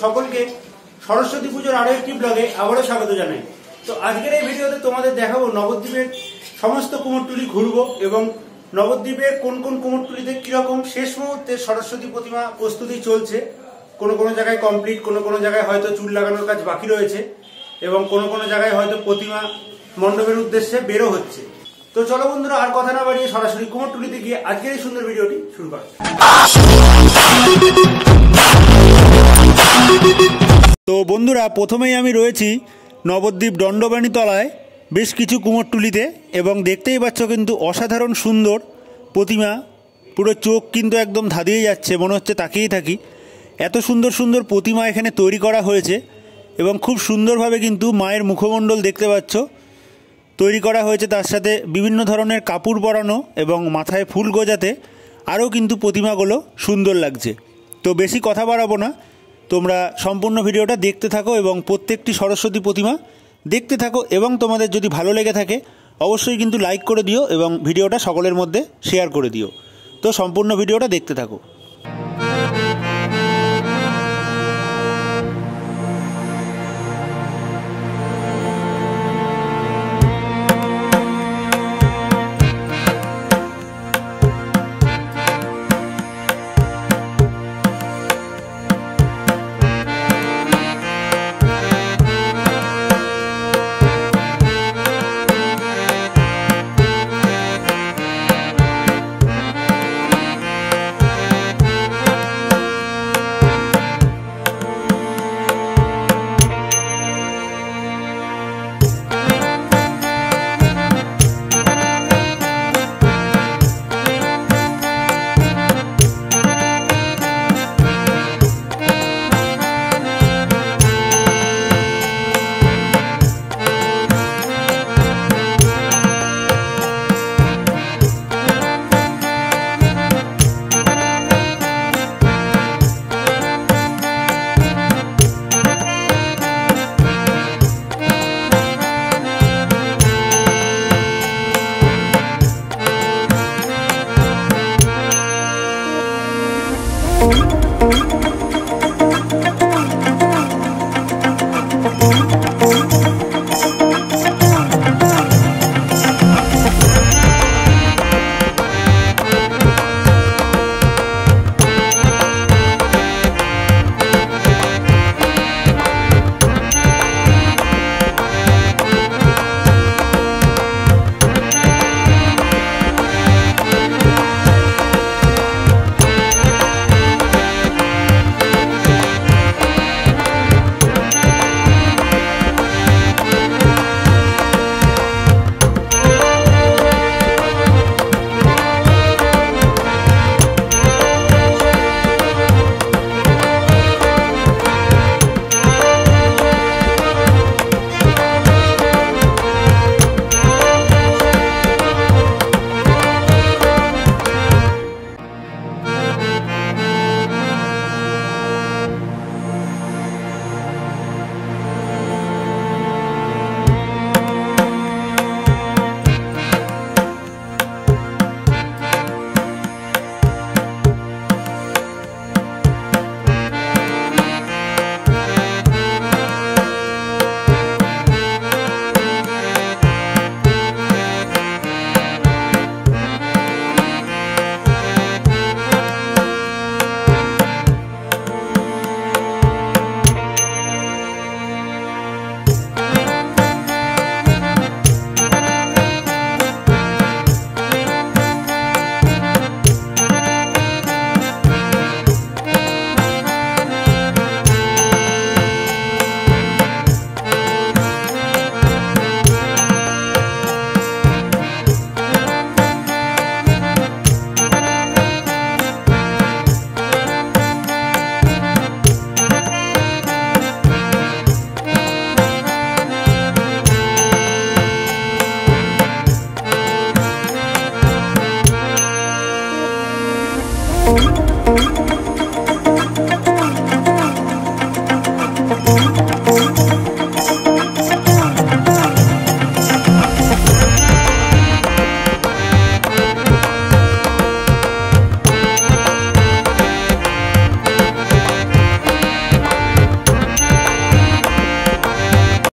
সকলকে সরস্বতী পুজোর আরো একটি ব্লগে আবারও স্বাগত জানাই। তো আজকের এই ভিডিওতে তোমাদের দেখাবো নবদ্বীপের সমস্ত কুমোরটুলি ঘুরবো এবং নবদ্বীপের কোন কোন কুমোরটুলিতে কিরকম শেষ মুহূর্তে সরস্বতী প্রতিমা প্রস্তুতি চলছে। কোনো কোনো জায়গায় কমপ্লিট, কোনো কোনো জায়গায় হয়তো চুল লাগানোর কাজ বাকি রয়েছে এবং কোনো কোনো জায়গায় হয়তো প্রতিমা মণ্ডপের উদ্দেশ্যে বেরো হচ্ছে। তো চলো বন্ধুরা, আর কথা না বাড়িয়ে সরাসরি কুমোরটুলিতে গিয়ে আজকের এই সুন্দর ভিডিওটি শুরু করা। তো বন্ধুরা, প্রথমেই আমি রয়েছি নবদ্বীপ দণ্ডবাণী তলায় বেশ কিছু কুমোরটুলিতে এবং দেখতেই পাচ্ছ কিন্তু অসাধারণ সুন্দর প্রতিমা। পুরো চোখ কিন্তু একদম ধাঁধিয়ে যাচ্ছে, মনে হচ্ছে তাকিয়েই থাকি। এত সুন্দর সুন্দর প্রতিমা এখানে তৈরি করা হয়েছে এবং খুব সুন্দরভাবে কিন্তু মায়ের মুখমণ্ডল দেখতে পাচ্ছ তৈরি করা হয়েছে। তার সাথে বিভিন্ন ধরনের কাপড় পরানো এবং মাথায় ফুল গোজাতে আরও কিন্তু প্রতিমাগুলো সুন্দর লাগছে। তো বেশি কথা বাড়াবো না, তোমরা সম্পূর্ণ ভিডিওটা দেখতে থাকো এবং প্রত্যেকটি সরস্বতী প্রতিমা দেখতে থাকো এবং তোমাদের যদি ভালো লেগে থাকে অবশ্যই কিন্তু লাইক করে দিও এবং ভিডিওটা সকলের মধ্যে শেয়ার করে দিও। তো সম্পূর্ণ ভিডিওটা দেখতে থাকো।